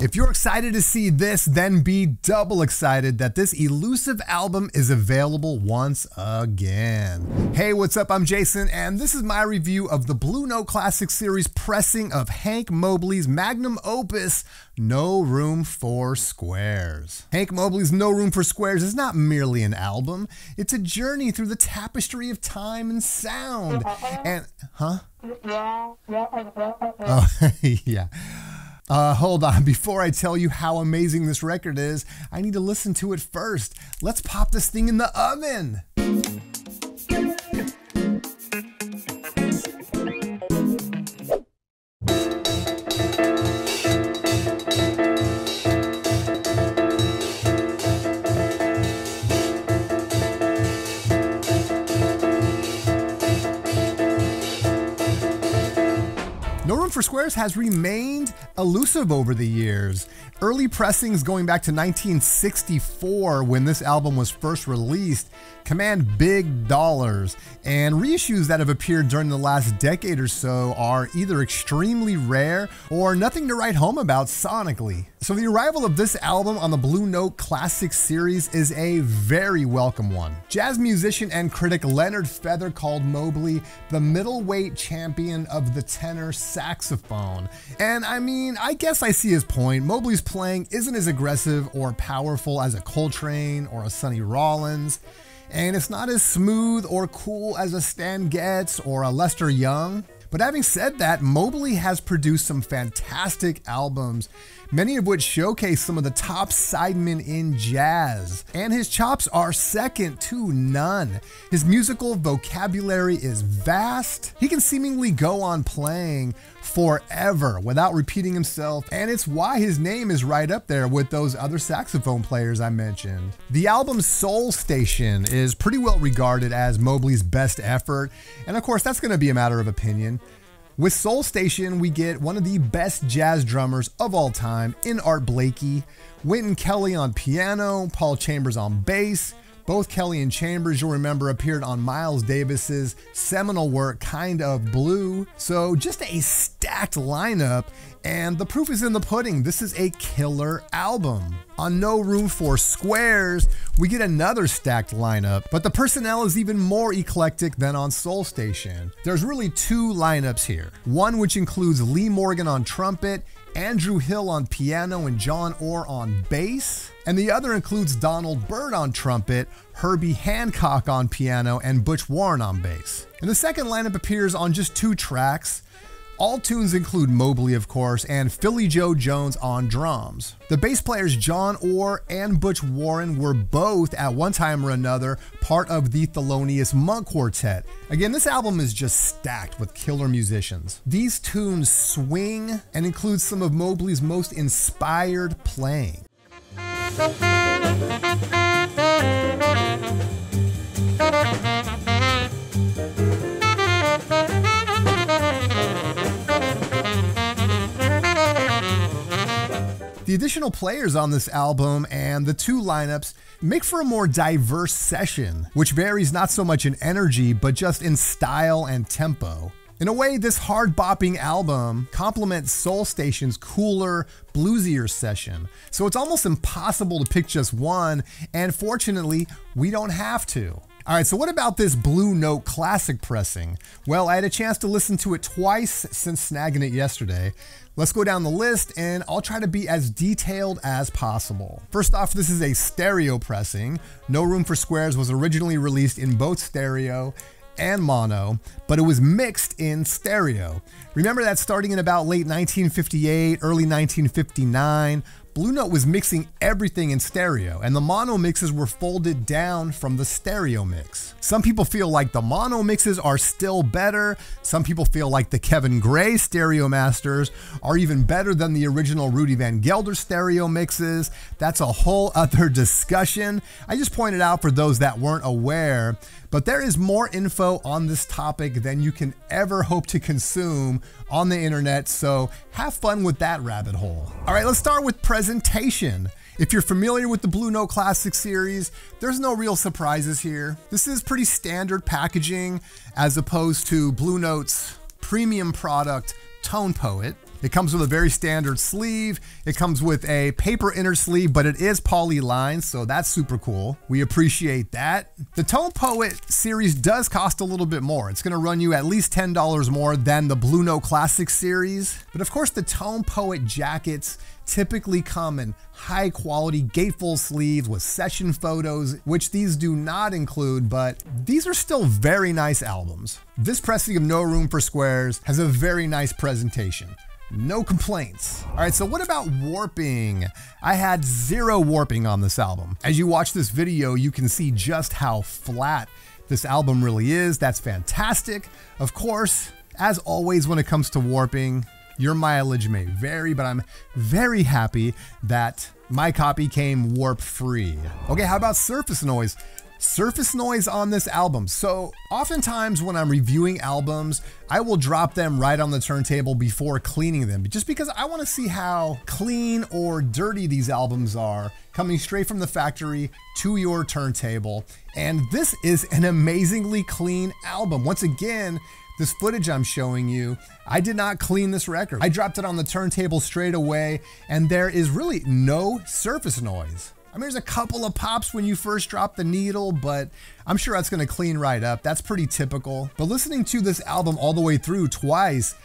If you're excited to see this, then be double excited that this elusive album is available once again. Hey, what's up? I'm Jason, and this is my review of the Blue Note Classic Series pressing of Hank Mobley's magnum opus, No Room for Squares. Hank Mobley's No Room for Squares is not merely an album, it's a journey through the tapestry of time and sound. And, huh? Oh, yeah. Hold on, before I tell you how amazing this record is, I need to listen to it first. Let's pop this thing in the oven. No Room for Squares has remained elusive over the years. Early pressings going back to 1964 when this album was first released command big dollars, and reissues that have appeared during the last decade or so are either extremely rare or nothing to write home about sonically. So the arrival of this album on the Blue Note Classic Series is a very welcome one. Jazz musician and critic Leonard Feather called Mobley the middleweight champion of the tenor saxophone. And I mean, I guess I see his point. Mobley's playing isn't as aggressive or powerful as a Coltrane or a Sonny Rollins, and it's not as smooth or cool as a Stan Getz or a Lester Young. But having said that, Mobley has produced some fantastic albums, many of which showcase some of the top sidemen in jazz, and his chops are second to none. His musical vocabulary is vast. He can seemingly go on playing forever without repeating himself, and it's why his name is right up there with those other saxophone players I mentioned. The album Soul Station is pretty well regarded as Mobley's best effort, and of course that's going to be a matter of opinion. With Soul Station, we get one of the best jazz drummers of all time in Art Blakey, Wynton Kelly on piano, Paul Chambers on bass. Both Kelly and Chambers, you'll remember, appeared on Miles Davis's seminal work, Kind of Blue. So just a stacked lineup, and the proof is in the pudding. This is a killer album. On No Room for Squares, we get another stacked lineup, but the personnel is even more eclectic than on Soul Station. There's really two lineups here. One which includes Lee Morgan on trumpet, Andrew Hill on piano, and John Orr on bass. And the other includes Donald Byrd on trumpet, Herbie Hancock on piano, and Butch Warren on bass. And the second lineup appears on just 2 tracks. All tunes include Mobley, of course, and Philly Joe Jones on drums. The bass players John Orr and Butch Warren were both, at one time or another, part of the Thelonious Monk Quartet. Again, this album is just stacked with killer musicians. These tunes swing and include some of Mobley's most inspired playing. The additional players on this album and the 2 lineups make for a more diverse session, which varies not so much in energy, but just in style and tempo. In a way, this hard-bopping album complements Soul Station's cooler, bluesier session, so it's almost impossible to pick just one, and fortunately, we don't have to. All right, so what about this Blue Note Classic pressing? Well, I had a chance to listen to it twice since snagging it yesterday. Let's go down the list, and I'll try to be as detailed as possible. First off, this is a stereo pressing. No Room for Squares was originally released in both stereo and mono, but it was mixed in stereo. Remember that starting in about late 1958, early 1959, Blue Note was mixing everything in stereo, and the mono mixes were folded down from the stereo mix. Some people feel like the mono mixes are still better. Some people feel like the Kevin Gray stereo masters are even better than the original Rudy Van Gelder stereo mixes. That's a whole other discussion. I just pointed out for those that weren't aware, but there is more info on this topic than you can ever hope to consume on the internet, so have fun with that rabbit hole. All right, let's start with presentation. If you're familiar with the Blue Note Classic series, there's no real surprises here. This is pretty standard packaging as opposed to Blue Note's premium product, Tone Poet. It comes with a very standard sleeve. It comes with a paper inner sleeve, but it is poly lined, so that's super cool. We appreciate that. The Tone Poet series does cost a little bit more. It's gonna run you at least $10 more than the Blue Note Classic series. But of course, the Tone Poet jackets typically come in high quality gatefold sleeves with session photos, which these do not include, but these are still very nice albums. This pressing of No Room for Squares has a very nice presentation. No complaints. All right, so what about warping? I had 0 warping on this album. As you watch this video, you can see just how flat this album really is. That's fantastic. Of course, as always, when it comes to warping, your mileage may vary, but I'm very happy that my copy came warp free. Okay, how about surface noise? Surface noise on this album. So oftentimes when I'm reviewing albums, I will drop them right on the turntable before cleaning them, just because I want to see how clean or dirty these albums are coming straight from the factory to your turntable. And this is an amazingly clean album. Once again, this footage I'm showing you, I did not clean this record. I dropped it on the turntable straight away, and there is really no surface noise. I mean, there's a couple of pops when you first drop the needle, but I'm sure that's gonna clean right up. That's pretty typical. But listening to this album all the way through twice,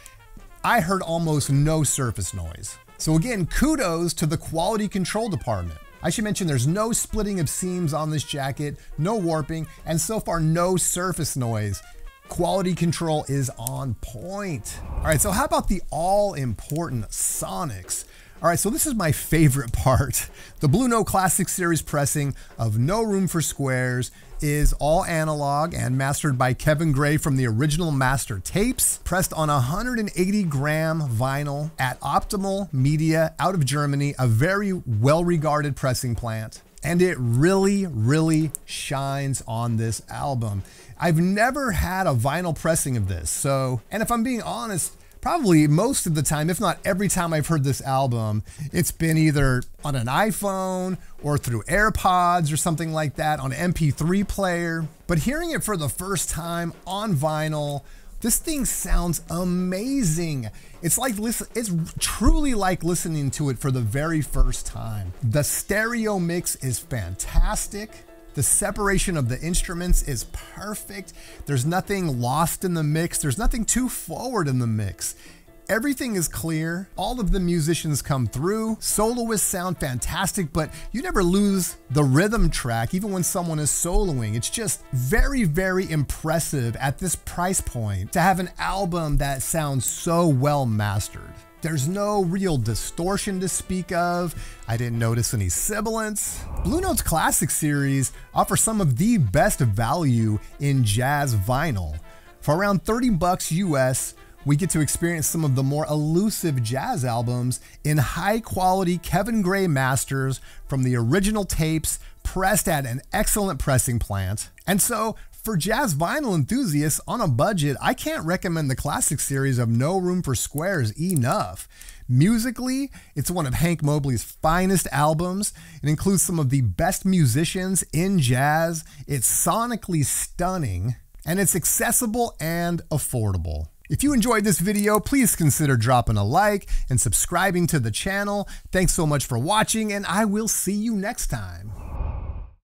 I heard almost no surface noise. So again, kudos to the quality control department. I should mention there's no splitting of seams on this jacket, no warping, and so far no surface noise. Quality control is on point. All right, so how about the all-important sonics? All right, so this is my favorite part. The Blue Note Classic Series pressing of No Room for Squares is all analog and mastered by Kevin Gray from the original master tapes, pressed on 180-gram vinyl at Optimal Media out of Germany, a very well-regarded pressing plant. And it really, really shines on this album. I've never had a vinyl pressing of this, so, and if I'm being honest, probably most of the time, if not every time I've heard this album, it's been either on an iPhone or through AirPods or something like that, on an MP3 player. But hearing it for the first time on vinyl, this thing sounds amazing. It's truly like listening to it for the very first time. The stereo mix is fantastic. The separation of the instruments is perfect. There's nothing lost in the mix. There's nothing too forward in the mix. Everything is clear. All of the musicians come through. Soloists sound fantastic, but you never lose the rhythm track, even when someone is soloing. It's just very, very impressive at this price point to have an album that sounds so well mastered. There's no real distortion to speak of. I didn't notice any sibilance. Blue Note's Classic Series offers some of the best value in jazz vinyl. For around $30 US, we get to experience some of the more elusive jazz albums in high quality Kevin Gray masters from the original tapes, pressed at an excellent pressing plant. And so, for jazz vinyl enthusiasts on a budget, I can't recommend the Classic Series of No Room for Squares enough. Musically, it's one of Hank Mobley's finest albums. It includes some of the best musicians in jazz. It's sonically stunning, and it's accessible and affordable. If you enjoyed this video, please consider dropping a like and subscribing to the channel. Thanks so much for watching, and I will see you next time.